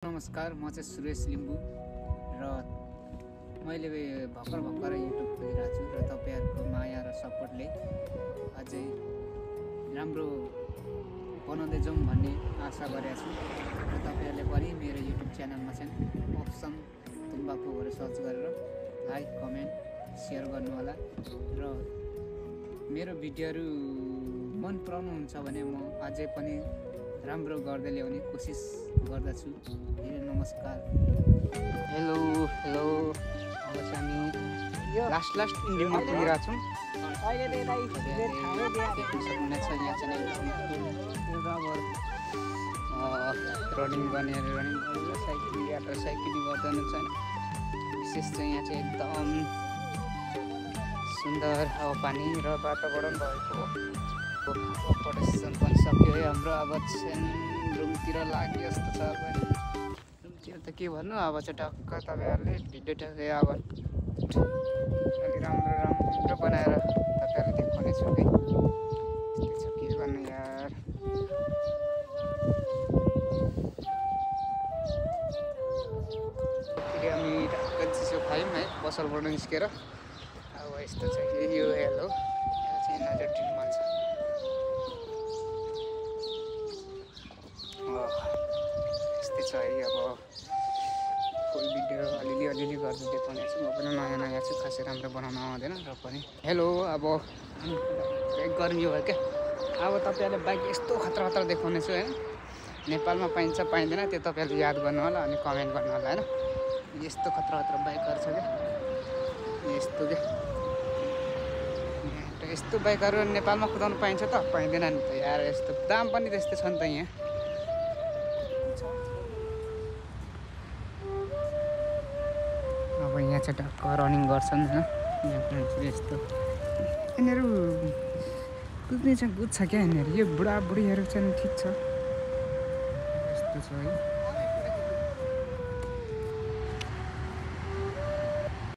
नमस्कार, म चाहिँ सुरेश लिम्बू र मैले भर्खर युट्युब खोलिरहेको छु र तपाईहरुको माया र सपोर्टले अझै राम्रो बनाउँदै जाउँ भन्ने आशा गरेको छु र तपाईहरुले पनि मेरो युट्युब च्यानलमा चाहिँ अप्सन तुम्बापुहरू सर्च गरेर लाइक, कमेन्ट, शेयर गर्नु होला र मेरो भिडियोहरु मन पराउनुहुन्छ भने म अझै पनि राम्रो गर्दै ल्याउने कोसिस गर्दछु। नमस्कार। हेलो अब चाहिँ हामी लास्ट इन्डिङमा पुगिरहेको छौँ। रनिङ गर्नेहरू रनिङ गर्छ, साइक्लिङ गर्दा हुन्छ। विशेष चाहिँ यहाँ चाहिँ एकदम सुन्दर हावापानी र वातावरण भएको प्रदर्शन पनि सक्यो है हाम्रो। अब चाहिँ रुमतिर लाग्यो जस्तो छ। रुमतिर त के भन्नु, अब चाहिँ टक्क तपाईँहरूले भिडियो टक्कै अब अलि राम्रो बनाएर तपाईँहरूले देखाउनेछु है। त्यस्तै छ, के गर्नु यार। फेरि हामी टक्क चिसो खायौँ है पसलबाट निस्केर। अब यस्तो छ कि यो हेलो यहाँ चाहिँ नजर ड्रिम भन्छ। यस्तै छ है। अब फुल भिडियो अलिअलि गर्दै देखाउने छु। म पनि नयाँ छु, खासै राम्रो बनाउन आउँदैन र पनि। हेलो, अब गर्मी भयो क्या। अब तपाईँहरूले बाइक यस्तो खतरा देखाउने छु होइन। नेपालमा पाइन्छ पाइँदैन त्यो तपाईँहरूले याद गर्नु होला अनि कमेन्ट गर्नु होला होइन। यस्तो खतरा बाइकहरू छ क्या, यस्तो क्या। यस्तो बाइकहरू नेपालमा कुदाउनु पाइन्छ त? पाइँदैन नि त यार। यस्तो दाम पनि त्यस्तै छ नि त यहाँ। अब यहाँ चाहिँ टक्क रनिङ गर्छन् होइन। यहाँ यस्तो यिनीहरू कुद्ने चाहिँ कुद्छ क्या यिनीहरू। यो बुढाबुढीहरू चाहिँ ठिक छ, यस्तो छ है।